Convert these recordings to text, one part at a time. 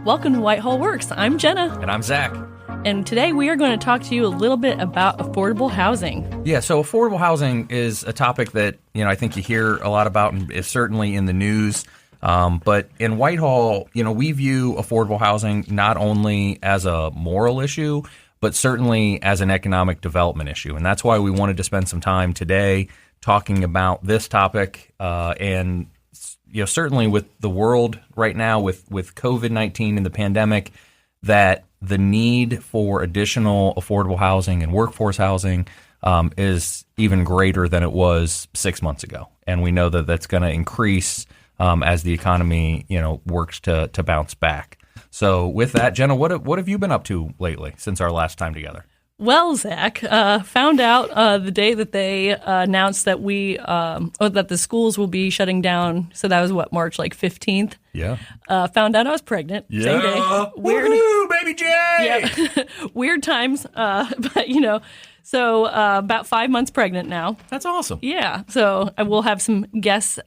Welcome to Whitehall Works. I'm Jenna. And I'm Zach. And today we are going to talk to you a little bit about affordable housing. Yeah, so affordable housing is a topic that, I think you hear a lot about and is certainly in the news. But in Whitehall, we view affordable housing not only as a moral issue, but certainly as an economic development issue. And that's why we wanted to spend some time today talking about this topic. And certainly with the world right now, with COVID-19 and the pandemic, that the need for additional affordable housing and workforce housing is even greater than it was 6 months ago. And we know that that's going to increase as the economy, works to bounce back. So with that, Jenna, what have you been up to lately since our last time together? Well, Zach, found out the day that they announced that that the schools will be shutting down. So that was March 15th. Yeah. Found out I was pregnant. Yeah. Same day. Weird. Woo-hoo, baby J. Yeah. Weird times. But so about 5 months pregnant now. That's awesome. Yeah. So I will have some guest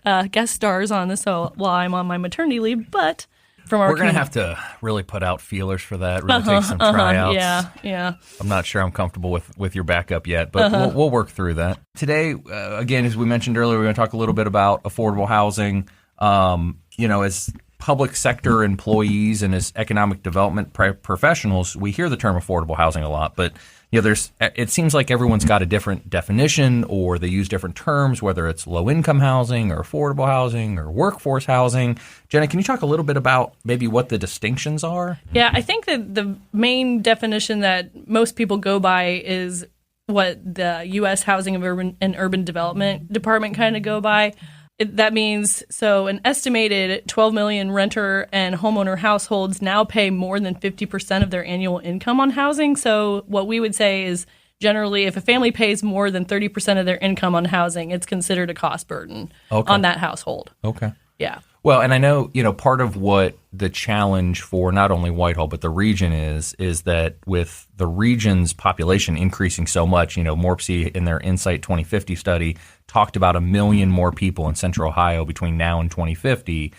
stars on this while I'm on my maternity leave, but. We're going to have to really put out feelers for that, really take some tryouts. Yeah. I'm not sure I'm comfortable with your backup yet, but we'll work through that. Today, again, as we mentioned earlier, we're going to talk a little bit about affordable housing. As public sector employees and as economic development professionals, we hear the term affordable housing a lot, but it seems like everyone's got a different definition or they use different terms, whether it's low-income housing or affordable housing or workforce housing. Jenna, can you talk a little bit about maybe what the distinctions are? Yeah, I think that the main definition that most people go by is what the U.S. Housing and Urban Development Department kind of go by. That means an estimated 12 million renter and homeowner households now pay more than 50% of their annual income on housing. So what we would say is generally if a family pays more than 30% of their income on housing, it's considered a cost burden on that household. Okay. Yeah. Well, and I know, part of what the challenge for not only Whitehall, but the region is that with the region's population increasing so much, Morpsey in their Insight 2050 study talked about 1 million more people in Central Ohio between now and 2050.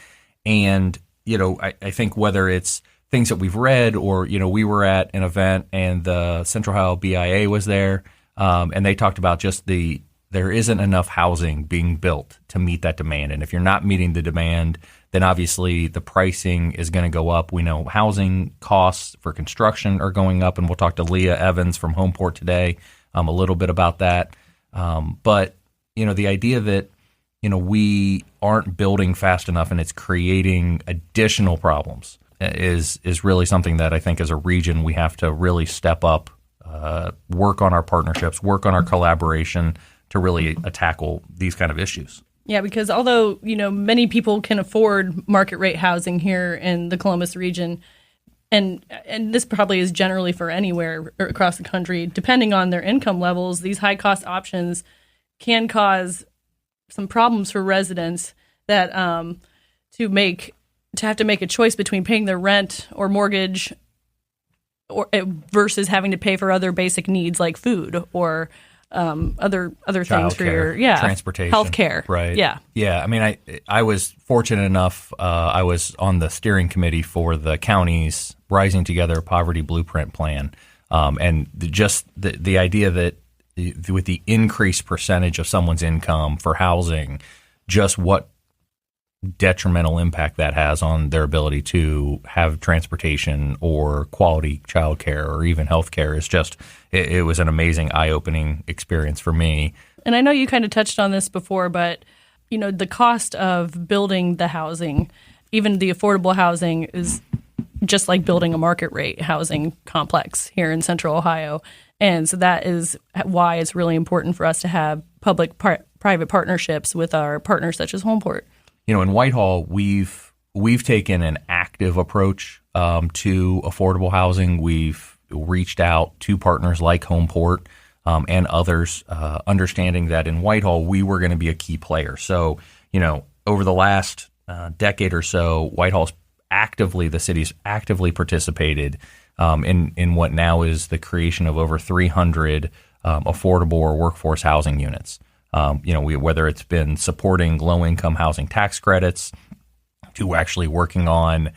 And, I think whether it's things that we've read or, we were at an event and the Central Ohio BIA was there and they talked about just there isn't enough housing being built to meet that demand. And if you're not meeting the demand, then obviously the pricing is going to go up. We know housing costs for construction are going up, and we'll talk to Leah Evans from Homeport today a little bit about that. But, the idea that, we aren't building fast enough and it's creating additional problems is really something that I think as a region we have to really step up, work on our partnerships, work on our collaboration, to really tackle these kind of issues. Yeah, because although, many people can afford market rate housing here in the Columbus region, and this probably is generally for anywhere across the country, depending on their income levels, these high cost options can cause some problems for residents that to have to make a choice between paying their rent or mortgage versus having to pay for other basic needs like food or other things for your transportation, healthcare, right? Yeah. I mean, I was fortunate enough. I was on the steering committee for the county's Rising Together Poverty Blueprint Plan, and just the idea that with the increased percentage of someone's income for housing, just what detrimental impact that has on their ability to have transportation or quality childcare or even healthcare is just it was an amazing eye-opening experience for me. And I know you kind of touched on this before, but the cost of building the housing, even the affordable housing, is just like building a market rate housing complex here in Central Ohio. And so that is why it's really important for us to have public-private partnerships with our partners such as Homeport. In Whitehall, we've taken an active approach to affordable housing. We've reached out to partners like Homeport and others, understanding that in Whitehall we were going to be a key player. So, over the last decade or so, the city's actively participated in what now is the creation of over 300 affordable or workforce housing units. Whether it's been supporting low-income housing tax credits to actually working on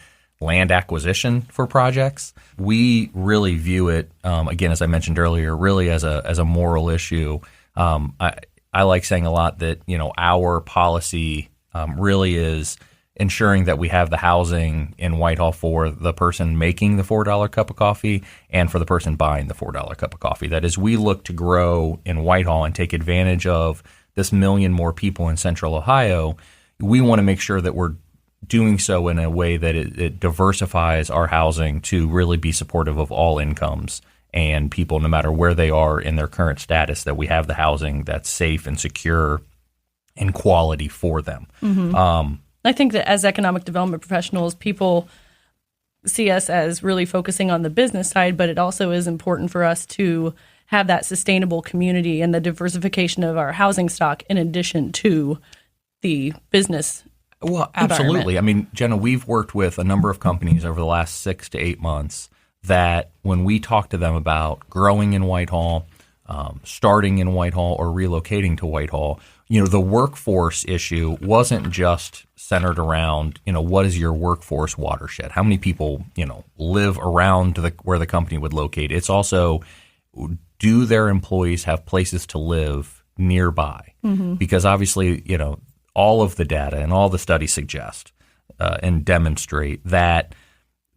land acquisition for projects. We really view it, again, as I mentioned earlier, really as a moral issue. I like saying a lot that, our policy really is ensuring that we have the housing in Whitehall for the person making the $4 cup of coffee and for the person buying the $4 cup of coffee. That is, we look to grow in Whitehall and take advantage of this million more people in Central Ohio. We want to make sure that we're doing so in a way that it diversifies our housing to really be supportive of all incomes and people, no matter where they are in their current status, that we have the housing that's safe and secure and quality for them. Mm-hmm. I think that as economic development professionals, people see us as really focusing on the business side, but it also is important for us to have that sustainable community and the diversification of our housing stock in addition to the business. Well, absolutely. I mean, Jenna, we've worked with a number of companies over the last 6 to 8 months that when we talk to them about growing in Whitehall, starting in Whitehall, or relocating to Whitehall, the workforce issue wasn't just centered around, what is your workforce watershed? How many people, live around where the company would locate? It's also, do their employees have places to live nearby? Mm-hmm. Because obviously, all of the data and all the studies suggest and demonstrate that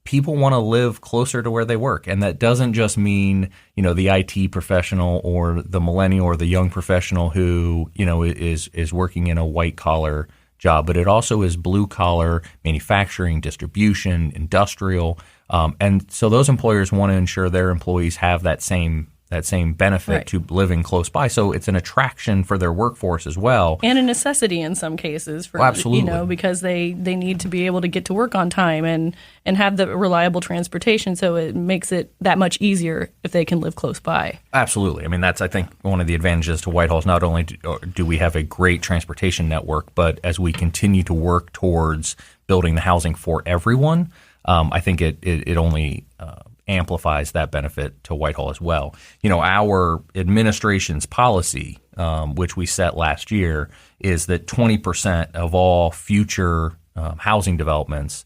people want to live closer to where they work. And that doesn't just mean, the IT professional or the millennial or the young professional who, is working in a white collar job, but it also is blue collar, manufacturing, distribution, industrial. And so those employers want to ensure their employees have that same benefit right. to living close by. So it's an attraction for their workforce as well. And a necessity in some cases for, absolutely. Because they need to be able to get to work on time and have the reliable transportation. So it makes it that much easier if they can live close by. Absolutely. I mean, that's, I think, one of the advantages to Whitehall is not only do we have a great transportation network, but as we continue to work towards building the housing for everyone, I think it only amplifies that benefit to Whitehall as well. Our administration's policy, which we set last year, is that 20% of all future housing developments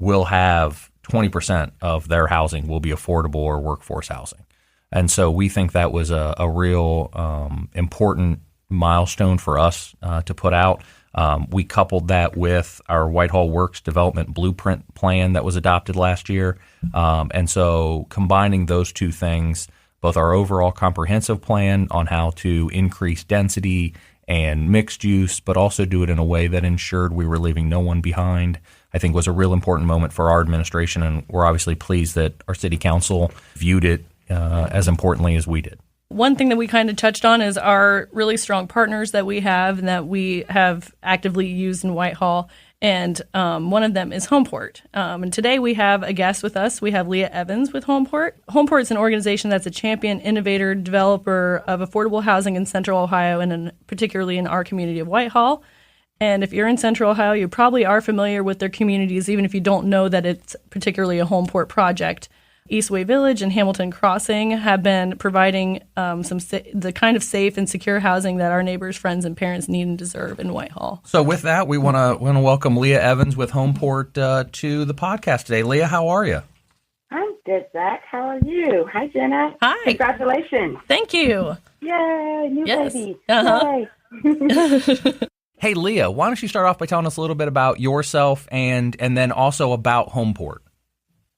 will have 20% of their housing will be affordable or workforce housing. And so we think that was a real important milestone for us to put out. We coupled that with our Whitehall Works Development Blueprint Plan that was adopted last year. And so combining those two things, both our overall comprehensive plan on how to increase density and mixed use, but also do it in a way that ensured we were leaving no one behind, I think was a real important moment for our administration. And we're obviously pleased that our city council viewed it as importantly as we did. One thing that we kind of touched on is our really strong partners that we have and that we have actively used in Whitehall. And one of them is Homeport. And today we have a guest with us. We have Leah Evans with Homeport. Homeport is an organization that's a champion, innovator, developer of affordable housing in Central Ohio and particularly in our community of Whitehall. And if you're in Central Ohio, you probably are familiar with their communities, even if you don't know that it's particularly a Homeport project. Eastway Village and Hamilton Crossing have been providing the kind of safe and secure housing that our neighbors, friends, and parents need and deserve in Whitehall. So with that, we want to welcome Leah Evans with Homeport to the podcast today. Leah, how are you? I'm good, Zach. How are you? Hi, Jenna. Hi. Congratulations. Thank you. Yay, new baby. Uh-huh. Yay. Hey, Leah, why don't you start off by telling us a little bit about yourself and then also about Homeport?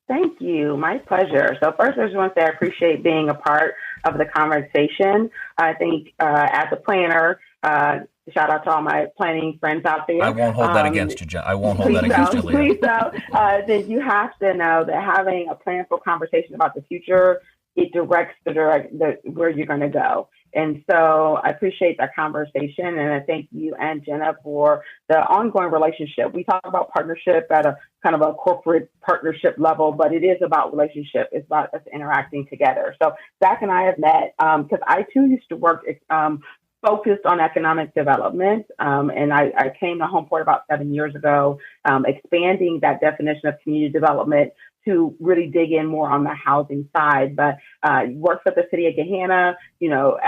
Thank you. My pleasure. So first, I just want to say I appreciate being a part of the conversation. I think as a planner, shout out to all my planning friends out there. I won't hold that against you, Jen. I won't hold that against you, Leah. Please don't. Then you have to know that having a planful conversation about the future, it directs where you're going to go. And so I appreciate that conversation. And I thank you and Jenna for the ongoing relationship. We talk about partnership at a kind of a corporate partnership level, but it is about relationship. It's about us interacting together. So Zach and I have met because I too used to work focused on economic development. And I came to Homeport about 7 years ago, expanding that definition of community development to really dig in more on the housing side, but worked for the city of Gahanna,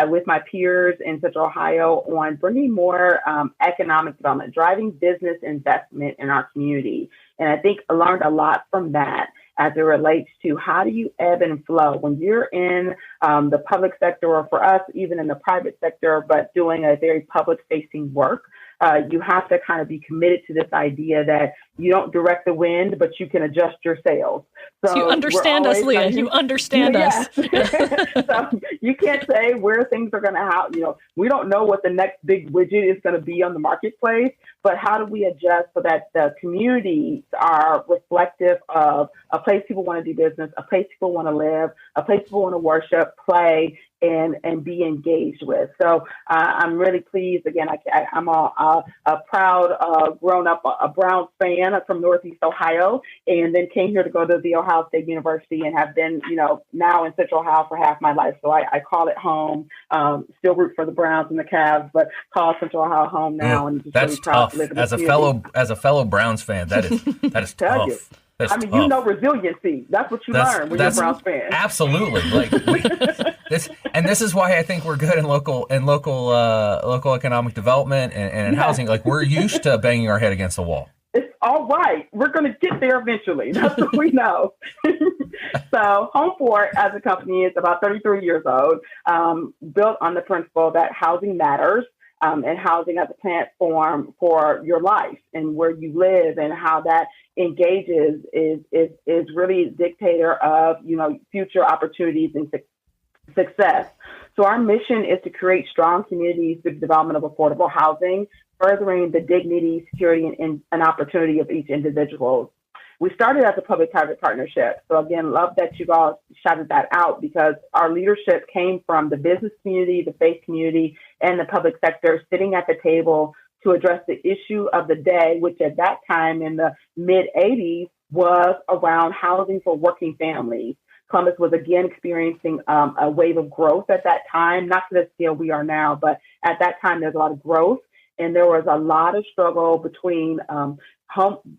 with my peers in Central Ohio on bringing more economic development, driving business investment in our community. And I think I learned a lot from that as it relates to how do you ebb and flow when you're in the public sector, or for us, even in the private sector, but doing a very public facing work. You have to kind of be committed to this idea that you don't direct the wind, but you can adjust your sails. So you understand us, Leah. You understand us. So you can't say where things are going to happen. We don't know what the next big widget is going to be on the marketplace, but how do we adjust so that the communities are reflective of a place people want to do business, a place people want to live, a place people want to worship, play, and be engaged with. So I'm really pleased. Again, I'm a proud grown up a Browns fan from Northeast Ohio, and then came here to go to the Ohio State University, and have been now in Central Ohio for half my life. So I call it home. Still root for the Browns and the Cavs, but call Central Ohio home now. And just that's really proud tough. to live in As a fellow Browns fan, that is tough. You. That's I mean, tough. Resiliency. That's what you learn when you're a Browns fan. Absolutely. This is why I think we're good in local economic development and housing. Like, we're used to banging our head against the wall. It's all right. We're going to get there eventually. That's what we know. So Homeport as a company is about 33 years old, built on the principle that housing matters. And housing as a platform for your life and where you live, and how that engages is really a dictator of future opportunities and success. So our mission is to create strong communities through the development of affordable housing, furthering the dignity, security, and opportunity of each individual. We started as a public-private partnership. So again, love that you all shouted that out, because our leadership came from the business community, the faith community, and the public sector, sitting at the table to address the issue of the day, which at that time in the mid-'80s was around housing for working families. Columbus was again experiencing a wave of growth at that time, not to the scale we are now, but at that time there's a lot of growth. And there was a lot of struggle between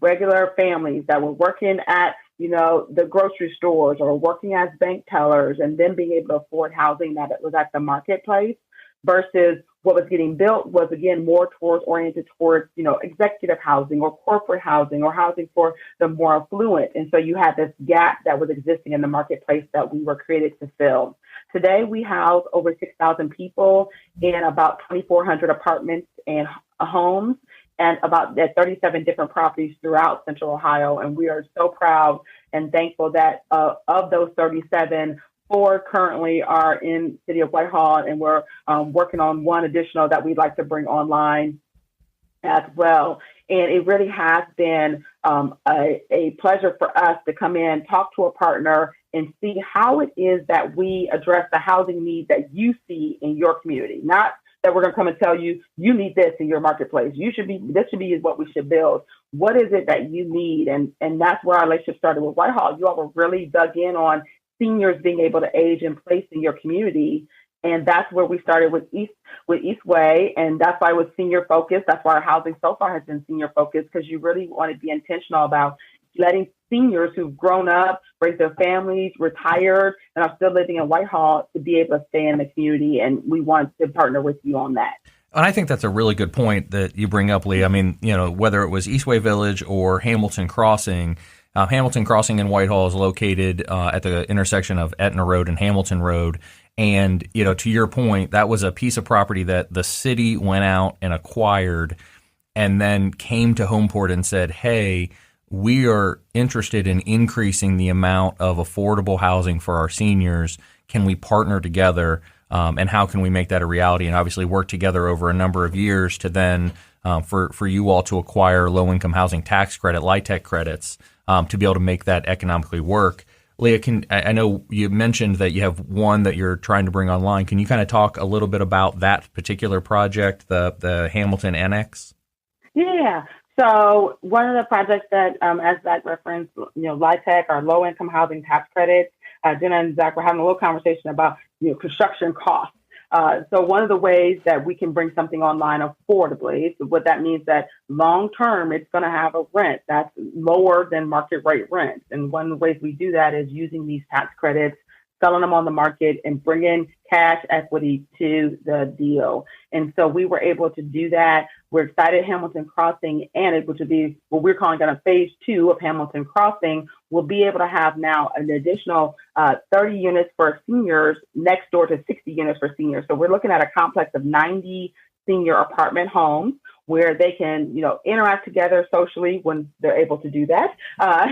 regular families that were working at, the grocery stores or working as bank tellers, and then being able to afford housing that was at the marketplace, versus what was getting built was, again, more oriented towards, executive housing or corporate housing or housing for the more affluent. And so you had this gap that was existing in the marketplace that we were created to fill. Today, we house over 6,000 people in about 2,400 apartments and homes, and about 37 different properties throughout Central Ohio. And we are so proud and thankful that of those 37, 4 currently are in City of Whitehall, and we're working on one additional that we'd like to bring online as well. And it really has been a pleasure for us to come in, talk to a partner, and see how it is that we address the housing needs that you see in your community. Not that we're going to come and tell you, you need this in your marketplace. This should be what we should build. What is it that you need? And that's where our relationship started with Whitehall. You all were really dug in on seniors being able to age in place in your community. And that's where we started with Eastway. And that's why it was senior focused. That's why our housing so far has been senior focused, because you really want to be intentional about letting seniors who've grown up, raised their families, retired, and are still living in Whitehall to be able to stay in the community. And we want to partner with you on that. And I think that's a really good point that you bring up, Lee. I mean, whether it was Eastway Village or Hamilton Crossing, Hamilton Crossing in Whitehall is located at the intersection of Etna Road and Hamilton Road. And, to your point, that was a piece of property that the city went out and acquired, and then came to Homeport and said, hey, we are interested in increasing the amount of affordable housing for our seniors. Can we partner together? And how can we make that a reality? And obviously work together over a number of years to then for you all to acquire low-income housing tax credit, LIHTC credits, to be able to make that economically work. Leah, I know you mentioned that you have one that you're trying to bring online. Can you kind of talk a little bit about that particular project, the Hamilton Annex? Yeah. So one of the projects that, as Zach referenced, LIHTC, our low-income housing tax credits, Jenna and Zach were having a little conversation about, construction costs. So one of the ways that we can bring something online affordably, so what that means that long-term, it's going to have a rent that's lower than market rate rent. And one of the ways we do that is using these tax credits selling them on the market and bringing cash equity to the deal. And so we were able to do that. We're excited Hamilton Crossing, and which would be what we're calling kind of phase 2 of Hamilton Crossing, will be able to have now an additional 30 units for seniors next door to 60 units for seniors. So we're looking at a complex of 90 senior apartment homes where they can, interact together socially when they're able to do that.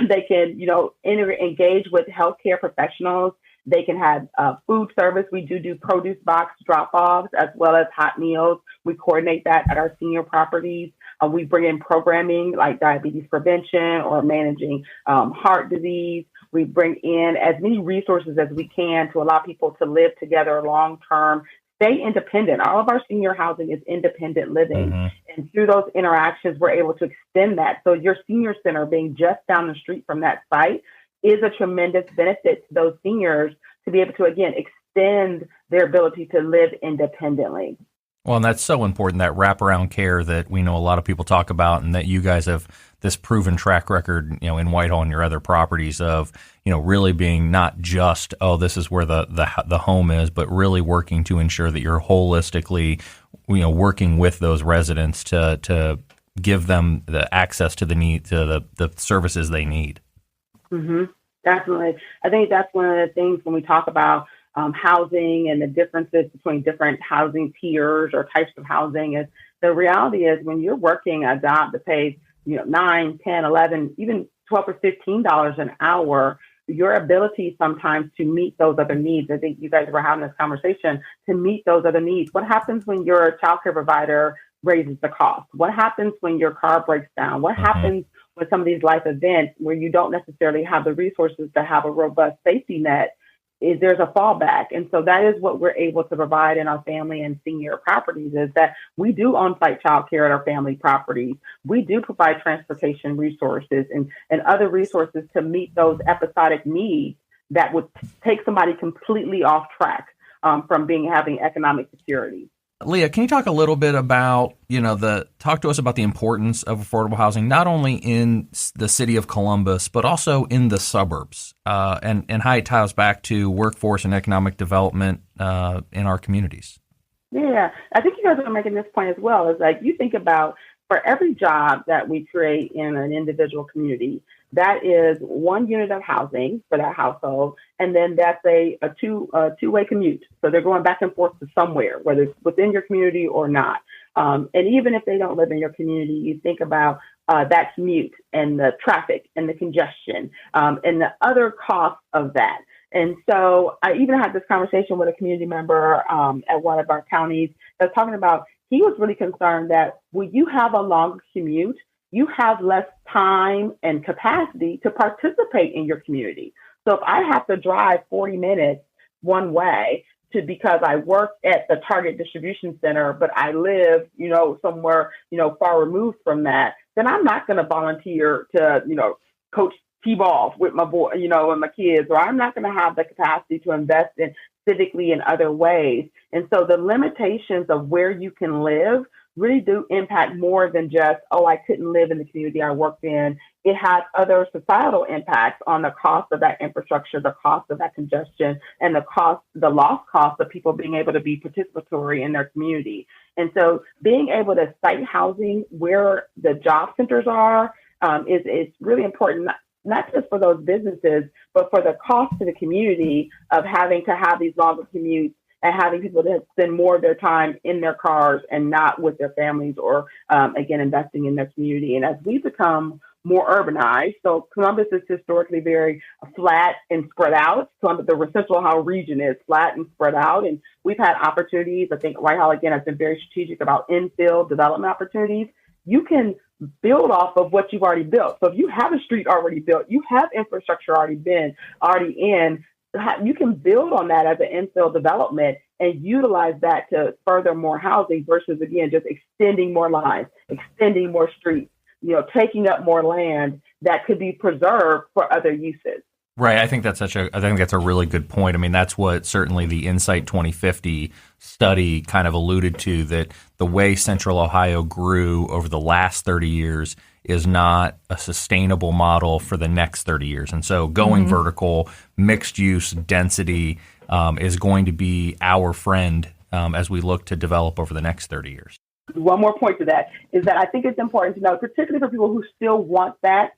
They can, engage with healthcare professionals. They can have food service. We do produce box drop-offs as well as hot meals. We coordinate that at our senior properties. We bring in programming like diabetes prevention or managing heart disease. We bring in as many resources as we can to allow people to live together long-term, stay independent. All of our senior housing is independent living. Mm-hmm. And through those interactions, we're able to extend that. So your senior center being just down the street from that site is a tremendous benefit to those seniors to be able to, again, extend their ability to live independently. Well, and that's so important, that wraparound care that we know a lot of people talk about, and that you guys have this proven track record, in Whitehall and your other properties of, really being not just, this is where the home is, but really working to ensure that you're holistically, working with those residents to give them the access to the services they need. Mm-hmm. Definitely. I think that's one of the things when we talk about housing and the differences between different housing tiers or types of housing is the reality is when you're working a job that pays, $9, $10, $11, even $12 or $15 an hour, your ability sometimes to meet those other needs. I think you guys were having this conversation to meet those other needs. What happens when your childcare provider raises the cost? What happens when your car breaks down? What happens with some of these life events where you don't necessarily have the resources to have a robust safety net? Is there's a fallback. And so that is what we're able to provide in our family and senior properties, is that we do on-site childcare at our family properties. We do provide transportation resources and other resources to meet those episodic needs that would take somebody completely off track from having economic security. Leah, can you talk a little bit about, talk to us about the importance of affordable housing, not only in the city of Columbus, but also in the suburbs, and how it ties back to workforce and economic development in our communities? Yeah, I think you guys are making this point as well. Is like you think about for every job that we create in an individual community, that is one unit of housing for that household, and then that's a two-way commute. So they're going back and forth to somewhere, whether it's within your community or not. And even if they don't live in your community, you think about that commute and the traffic and the congestion and the other costs of that. And so I even had this conversation with a community member at one of our counties that was talking about, he was really concerned that when you have a longer commute, you have less time and capacity to participate in your community. So if I have to drive 40 minutes one way because I work at the Target distribution center, but I live, somewhere, far removed from that, then I'm not going to volunteer to, coach T-ball with my boy, and my kids, or I'm not going to have the capacity to invest in civically in other ways. And so the limitations of where you can live really do impact more than just, I couldn't live in the community I worked in. It has other societal impacts on the cost of that infrastructure, the cost of that congestion, and the lost cost of people being able to be participatory in their community. And so being able to site housing where the job centers are is really important, not just for those businesses, but for the cost to the community of having to have these longer commutes and having people to spend more of their time in their cars and not with their families or, again, investing in their community. And as we become more urbanized, so Columbus is historically very flat and spread out. Columbus, the Central Ohio region is flat and spread out. And we've had opportunities. I think Whitehall, again, has been very strategic about infill development opportunities. You can build off of what you've already built. So if you have a street already built, you have infrastructure already in, you can build on that as an infill development and utilize that to further more housing versus, again, just extending more lines, extending more streets, taking up more land that could be preserved for other uses. Right. I think that's a really good point. I mean, that's what certainly the Insight 2050 study kind of alluded to, that the way Central Ohio grew over the last 30 years is not a sustainable model for the next 30 years. And so going vertical, mixed use, density is going to be our friend as we look to develop over the next 30 years. One more point to that is that I think it's important to know, particularly for people who still want that,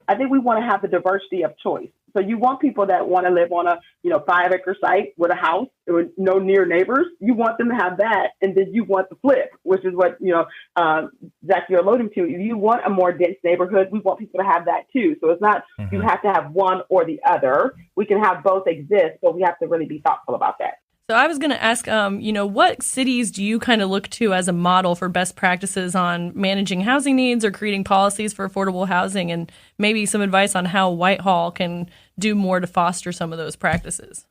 I think we want to have the diversity of choice. So you want people that want to live on a 5-acre site with a house with no near neighbors. You want them to have that, and then you want the flip, which is what Zach, you're alluding to. If you want a more dense neighborhood, we want people to have that too. So it's not you have to have one or the other. We can have both exist, but we have to really be thoughtful about that. So I was going to ask, what cities do you kind of look to as a model for best practices on managing housing needs or creating policies for affordable housing, and maybe some advice on how Whitehall can do more to foster some of those practices?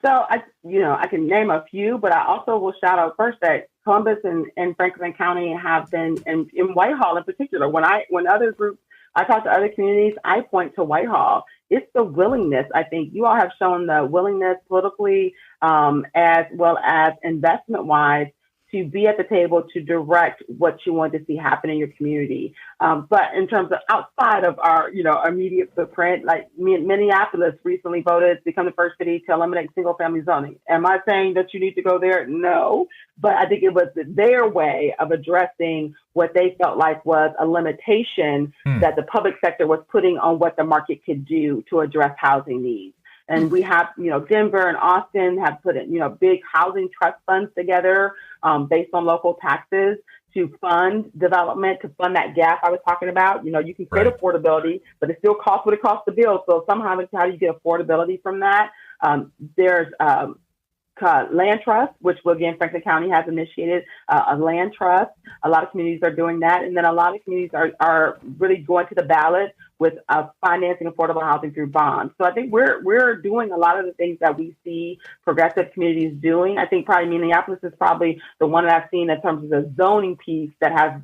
So I can name a few, but I also will shout out first that Columbus and Franklin County have been, and in Whitehall in particular, when other groups, I talk to other communities, I point to Whitehall. It's the willingness. I think you all have shown the willingness politically as well as investment-wise to be at the table to direct what you want to see happen in your community. But in terms of outside of our, immediate footprint, like Minneapolis recently voted to become the first city to eliminate single-family zoning. Am I saying that you need to go there? No. But I think it was their way of addressing what they felt like was a limitation that the public sector was putting on what the market could do to address housing needs. And we have, Denver and Austin have put in, big housing trust funds together based on local taxes to fund development, to fund that gap I was talking about. You can create affordability, but it still costs what it costs to build. So somehow it's how do you get affordability from that? There's land trust, which again, Franklin County has initiated a land trust. A lot of communities are doing that. And then a lot of communities are really going to the ballot with financing affordable housing through bonds. So I think we're doing a lot of the things that we see progressive communities doing. I think probably Minneapolis is probably the one that I've seen in terms of the zoning piece that has,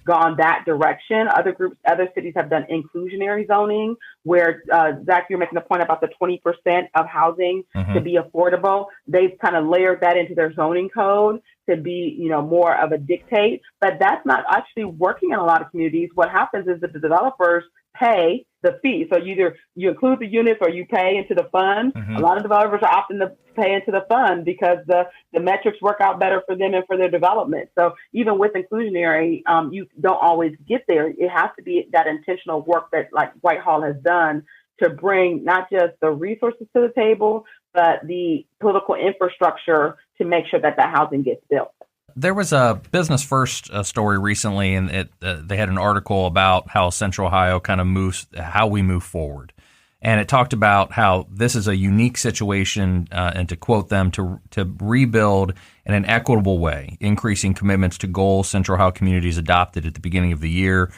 gone that direction. Other cities have done inclusionary zoning where, Zach, you're making the point about the 20% of housing to be affordable. They've kind of layered that into their zoning code to be, more of a dictate, but that's not actually working in a lot of communities. What happens is that the developers pay the fee. So either you include the units or you pay into the fund. A lot of developers are opting to pay into the fund because the metrics work out better for them and for their development. So even with inclusionary, you don't always get there. It has to be that intentional work that like Whitehall has done to bring not just the resources to the table, but the political infrastructure to make sure that housing gets built. There was a Business First story recently, and they had an article about how Central Ohio kind of moves, how we move forward. And it talked about how this is a unique situation, and to quote them, to rebuild in an equitable way, increasing commitments to goals Central Ohio communities adopted at the beginning of the year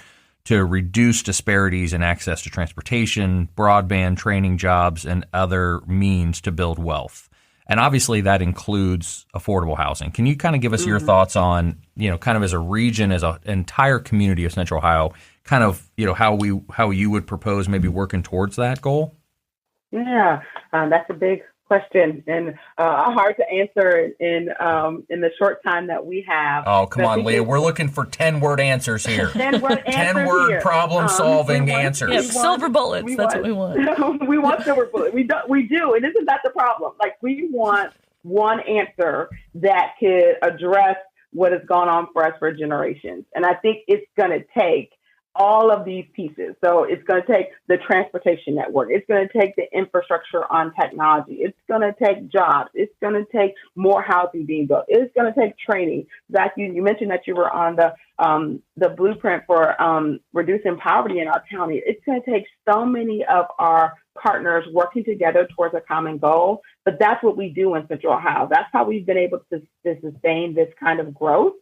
to reduce disparities in access to transportation, broadband, training, jobs, and other means to build wealth. And obviously that includes affordable housing. Can you kind of give us your thoughts on, kind of as a region, as an entire community of Central Ohio, kind of, how you would propose maybe working towards that goal? Yeah, that's a big question and hard to answer in the short time that we have. Oh, come on, Leah. We're looking for 10-word answers here. 10-word problem-solving answers. Yeah, silver bullets. That's what we want. We want silver bullets. We do. And isn't that the problem? Like, we want one answer that could address what has gone on for us for generations. And I think it's going to take all of these pieces. So it's going to take the transportation network. It's going to take the infrastructure on technology. It's going to take jobs. It's going to take more housing being built. It's going to take training. Zach, you mentioned that you were on the blueprint for reducing poverty in our county. It's going to take so many of our partners working together towards a common goal. But that's what we do in Central Ohio. That's how we've been able to sustain this kind of growth.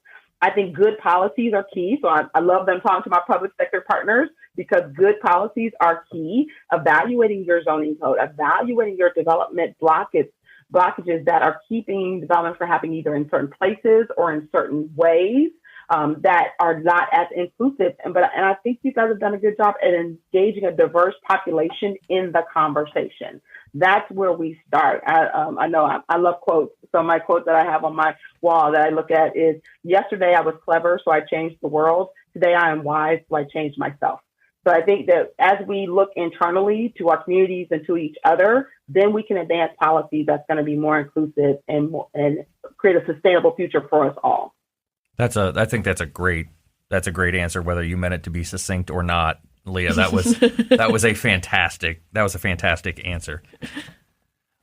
I think good policies are key. So I love them talking to my public sector partners because good policies are key. Evaluating your zoning code, evaluating your development blockages that are keeping development from happening either in certain places or in certain ways that are not as inclusive. And I think you guys have done a good job at engaging a diverse population in the conversation. That's where we start. I know I love quotes. So my quote that I have on my wall that I look at is, yesterday I was clever, so I changed the world. Today I am wise, so I changed myself. So I think that as we look internally to our communities and to each other, then we can advance policy that's going to be more inclusive and create a sustainable future for us all. I think that's a great answer, whether you meant it to be succinct or not, Leah. That was a fantastic answer.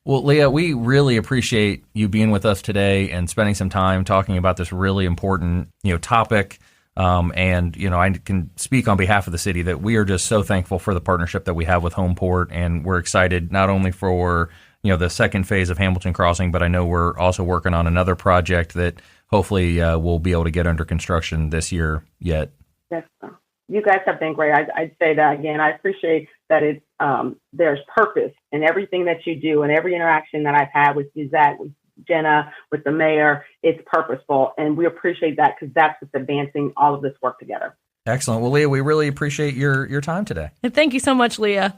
Well, Leah, we really appreciate you being with us today and spending some time talking about this really important, topic. And I can speak on behalf of the city that we are just so thankful for the partnership that we have with Homeport, and we're excited not only for the second phase of Hamilton Crossing, but I know we're also working on another project that hopefully we'll be able to get under construction this year yet. Yes, you guys have been great. I'd say that again. I appreciate that it's there's purpose in everything that you do, and every interaction that I've had with you, Zach, with Jenna, with the mayor. It's purposeful, and we appreciate that because that's what's advancing all of this work together. Excellent. Well, Leah, we really appreciate your time today. And thank you so much, Leah.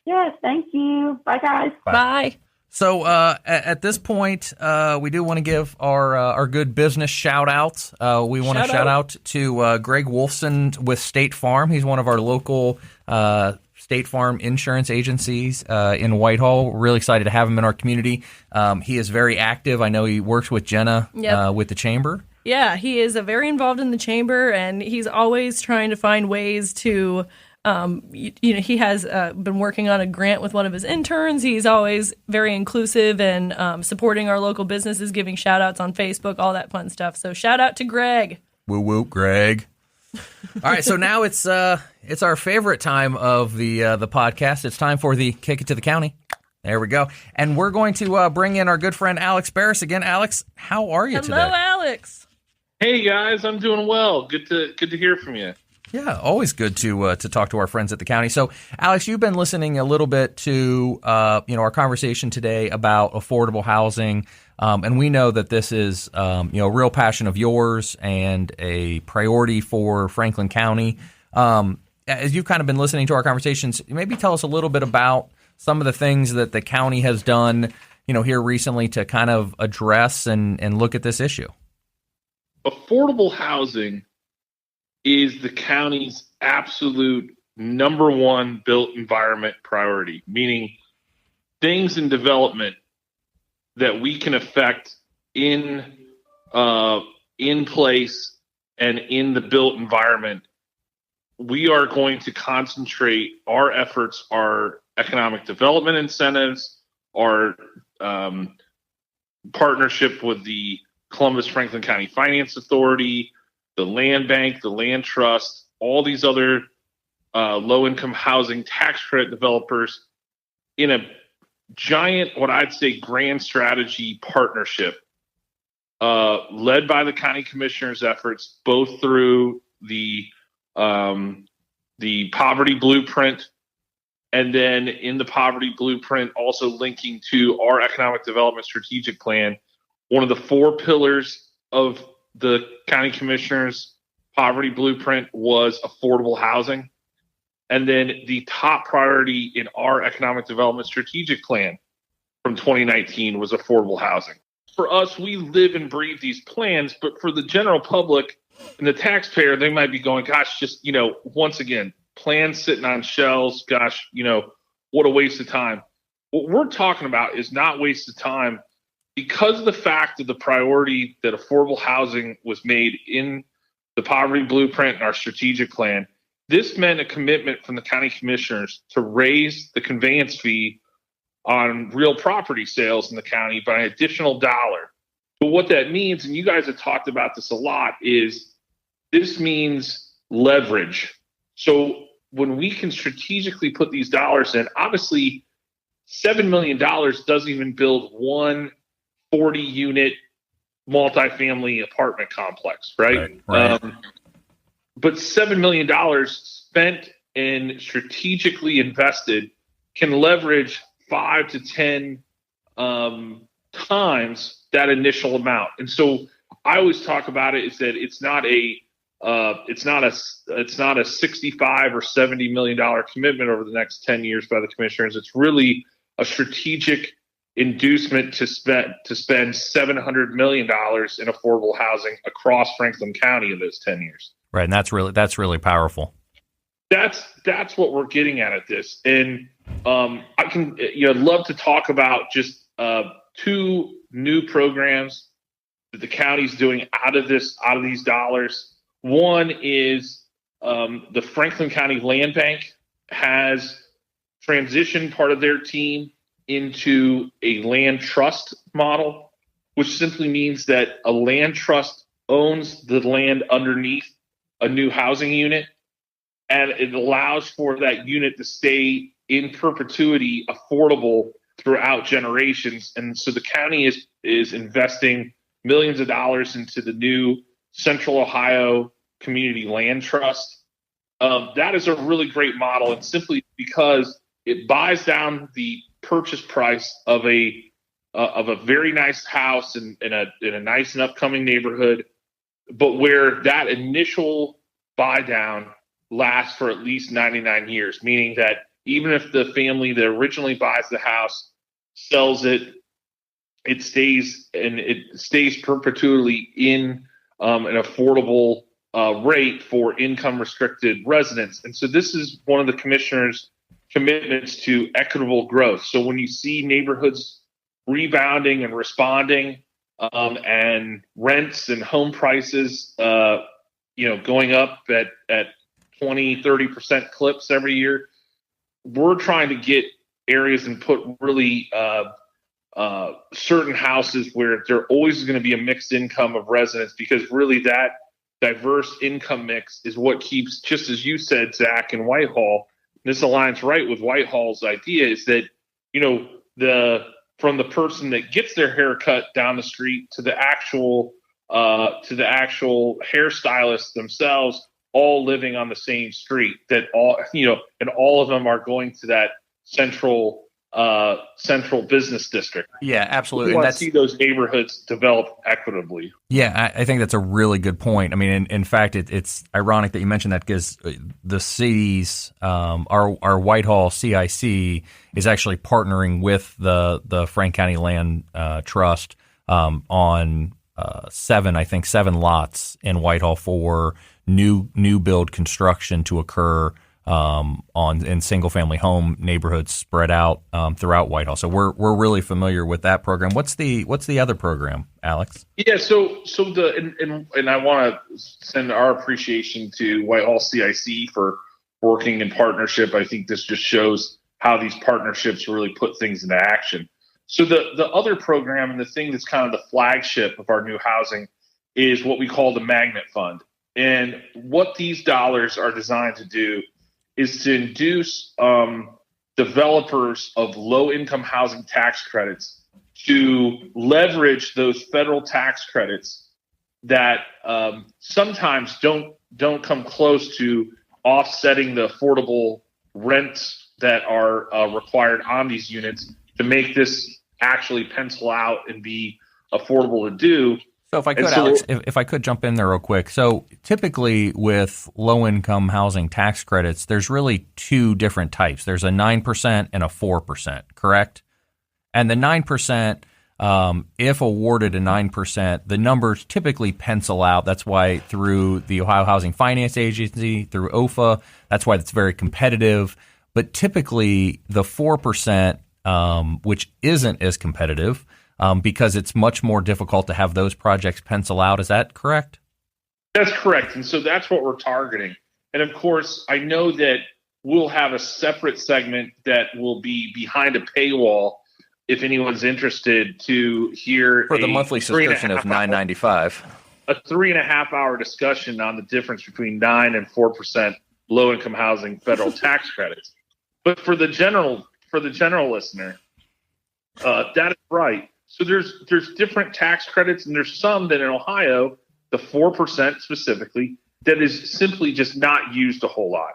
Yes, thank you. Bye, guys. Bye. So at this point, we do want to give our good business shout outs. We want to shout out to Greg Wolfson with State Farm. He's one of our local State Farm insurance agencies in Whitehall. Really excited to have him in our community. He is very active. I know he works with Jenna with the chamber. Yeah, he is very involved in the chamber, and he's always trying to find ways to he has been working on a grant with one of his interns. He's always very inclusive and supporting our local businesses, giving shout outs on Facebook, all that fun stuff. So shout out to Greg. Woo woo, Greg. All right, so now it's our favorite time of the podcast. It's time for the Kick It to the County. There we go. And we're going to bring in our good friend Alex Barris again. Alex, how are you today? Hello, Alex. Hey guys, I'm doing well. Good to hear from you. Yeah, always good to talk to our friends at the county. So, Alex, you've been listening a little bit to our conversation today about affordable housing, and we know that this is a real passion of yours and a priority for Franklin County. As you've kind of been listening to our conversations, maybe tell us a little bit about some of the things that the county has done, here recently to kind of address and look at this issue. Affordable housing is the county's absolute number one built environment priority, meaning things in development that we can affect in place and in the built environment. We are going to concentrate our efforts, our economic development incentives, our partnership with the Columbus Franklin County Finance Authority, the Land Bank, the Land Trust, all these other low-income housing tax credit developers in a giant, what I'd say, grand strategy partnership led by the county commissioner's efforts, both through the poverty blueprint, and then in the poverty blueprint also linking to our economic development strategic plan. One of the 4 pillars of the county commissioner's poverty blueprint was affordable housing. And then the top priority in our economic development strategic plan from 2019 was affordable housing. For us, we live and breathe these plans, but for the general public and the taxpayer, they might be going, gosh, just, once again, plans sitting on shelves. Gosh, what a waste of time. What we're talking about is not waste of time. Because of the fact of the priority that affordable housing was made in the poverty blueprint and our strategic plan, this meant a commitment from the county commissioners to raise the conveyance fee on real property sales in the county by an additional $1. But what that means, and you guys have talked about this a lot, is this means leverage. So when we can strategically put these dollars in, obviously $7 million doesn't even build one 40-unit multifamily apartment complex, right? Right. But $7 million spent and strategically invested can leverage 5 to 10 times that initial amount. And so I always talk about it is that it's not a $65 or $70 million commitment over the next 10 years by the commissioners. It's really a strategic inducement to spend $700 million in affordable housing across Franklin County in those 10 years. Right, and that's really powerful. That's what we're getting at this, and I can love to talk about just two new programs that the county's doing out of these dollars. One is the Franklin County Land Bank has transitioned part of their team into a land trust model, which simply means that a land trust owns the land underneath a new housing unit, and it allows for that unit to stay in perpetuity affordable throughout generations. And so the county is investing millions of dollars into the new Central Ohio Community Land Trust. That is a really great model, and simply because it buys down the purchase price of a very nice house in a nice and upcoming neighborhood, but where that initial buy down lasts for at least 99 years, meaning that even if the family that originally buys the house sells it, it stays perpetually in an affordable rate for income restricted residents. And so this is one of the commissioner's commitments to equitable growth. So when you see neighborhoods rebounding and responding, and rents and home prices, going up at 20-30% clips every year, we're trying to get areas and put really certain houses where there always going to be a mixed income of residents, because really that diverse income mix is what keeps, just as you said, Zach, in Whitehall. This aligns right with Whitehall's idea, is that, from the person that gets their hair cut down the street to the actual hairstylist themselves, all living on the same street, that and all of them are going to that central business district. Yeah, absolutely. We want to see those neighborhoods develop equitably. Yeah, I think that's a really good point. I mean, in fact, it's ironic that you mentioned that, because the cities, our Whitehall CIC is actually partnering with the Frank County Land Trust on seven lots in Whitehall for new build construction to occur in single family home neighborhoods spread out throughout Whitehall. So we're really familiar with that program. What's the other program, Alex? Yeah, so and I want to send our appreciation to Whitehall CIC for working in partnership. I think this just shows how these partnerships really put things into action. So the other program, and the thing that's kind of the flagship of our new housing, is what we call the Magnet Fund. And what these dollars are designed to do is to induce developers of low-income housing tax credits to leverage those federal tax credits that sometimes don't come close to offsetting the affordable rents that are required on these units, to make this actually pencil out and be affordable to do. So if I could, Alex, if I could jump in there real quick. So typically with low-income housing tax credits, there's really two different types. There's a 9% and a 4%, correct? And the 9%, if awarded a 9%, the numbers typically pencil out. That's why through the Ohio Housing Finance Agency, through OFA, that's why it's very competitive. But typically the 4%, which isn't as competitive, because it's much more difficult to have those projects pencil out. Is that correct? That's correct. And so that's what we're targeting. And of course, I know that we'll have a separate segment that will be behind a paywall if anyone's interested to hear for the monthly subscription of $9.95. A 3.5-hour discussion on the difference between 9% and 4% low-income housing federal tax credits. But for the general listener, that is right. So there's different tax credits, and there's some that in Ohio, the 4% specifically, that is simply just not used a whole lot,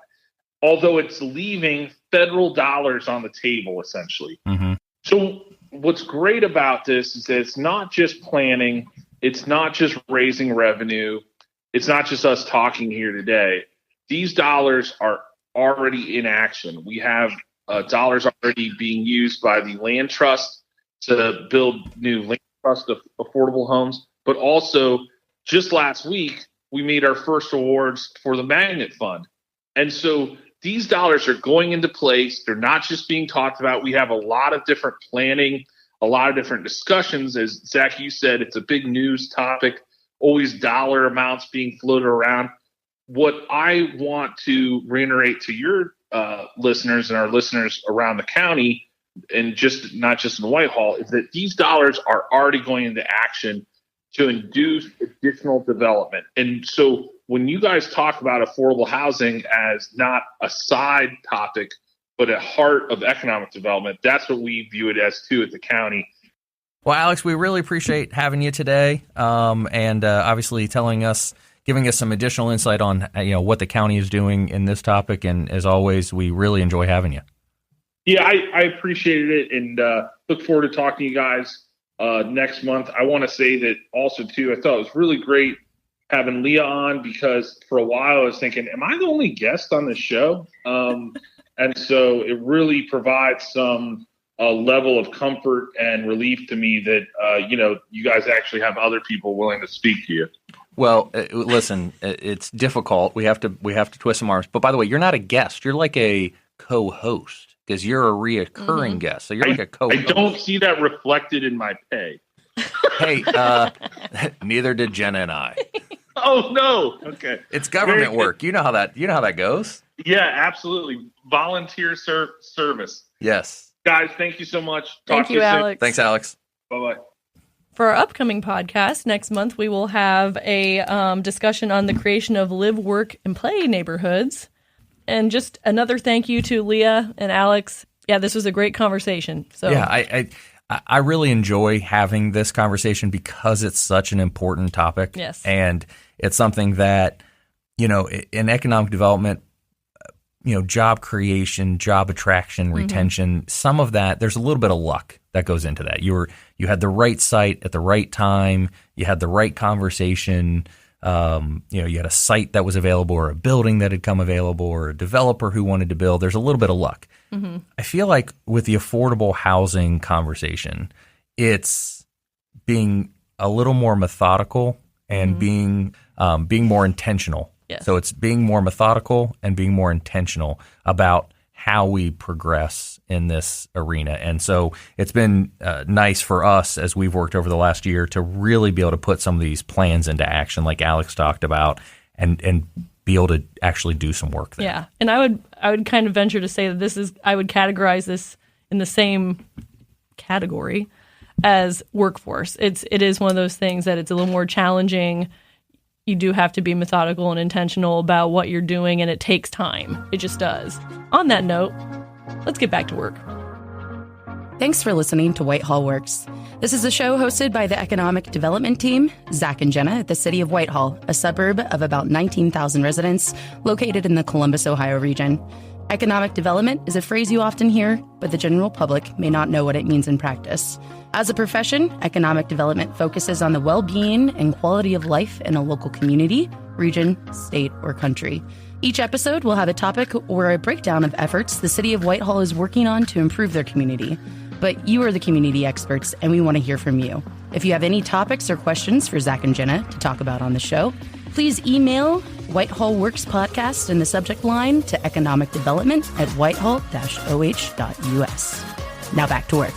although it's leaving federal dollars on the table, essentially. Mm-hmm. So what's great about this is that it's not just planning, it's not just raising revenue, it's not just us talking here today. These dollars are already in action. We have dollars already being used by the land trust to build new land trust of affordable homes. But also, just last week, we made our first awards for the Magnet Fund. And so these dollars are going into place. They're not just being talked about. We have a lot of different planning, a lot of different discussions. As Zach, you said, it's a big news topic, always dollar amounts being floated around. What I want to reiterate to your listeners and our listeners around the county, and just not just in Whitehall, is that these dollars are already going into action to induce additional development. And so when you guys talk about affordable housing as not a side topic, but a heart of economic development, that's what we view it as too at the county. Well, Alex, we really appreciate having you today, and obviously giving us some additional insight on what the county is doing in this topic. And as always, we really enjoy having you. Yeah, I appreciated it, and look forward to talking to you guys next month. I want to say that also too, I thought it was really great having Leah on, because for a while I was thinking, am I the only guest on this show? And so it really provides some level of comfort and relief to me that, you guys actually have other people willing to speak to you. Well, listen, it's difficult. We have to twist some arms. But by the way, you're not a guest. You're like a co-host, because you're a reoccurring guest. So you're like a co-host. I don't see that reflected in my pay. Hey, neither did Jenna and I. Oh no! Okay, it's government work. You know how that goes. Yeah, absolutely. Volunteer service. Yes, guys, thank you so much. Thank you, Alex. Thanks, Alex. Bye-bye. For our upcoming podcast next month, we will have a discussion on the creation of live, work, and play neighborhoods. And just another thank you to Leah and Alex. Yeah, this was a great conversation. So yeah, I really enjoy having this conversation because it's such an important topic. Yes. And it's something that, in economic development, job creation, job attraction, retention, some of that, there's a little bit of luck that goes into that. You had the right site at the right time. You had the right conversation. You had a site that was available, or a building that had come available, or a developer who wanted to build. There's a little bit of luck. Mm-hmm. I feel like with the affordable housing conversation, it's being a little more methodical and being more intentional. Yes. So it's being more methodical and being more intentional about how we progress in this arena. And so it's been nice for us, as we've worked over the last year, to really be able to put some of these plans into action, like Alex talked about, and be able to actually do some work there. Yeah. And I would kind of venture to say that I would categorize this in the same category as workforce. It is one of those things that it's a little more challenging. You do have to be methodical and intentional about what you're doing, and it takes time. It just does. On that note, let's get back to work. Thanks for listening to Whitehall Works. This is a show hosted by the Economic Development Team, Zach and Jenna, at the City of Whitehall, a suburb of about 19,000 residents located in the Columbus, Ohio region. Economic development is a phrase you often hear, but the general public may not know what it means in practice. As a profession, economic development focuses on the well-being and quality of life in a local community, region, state, or country. Each episode will have a topic or a breakdown of efforts the City of Whitehall is working on to improve their community. But you are the community experts, and we want to hear from you. If you have any topics or questions for Zach and Jenna to talk about on the show, please email Whitehall Works Podcast in the subject line to economicdevelopment@whitehall-oh.us. Now back to work.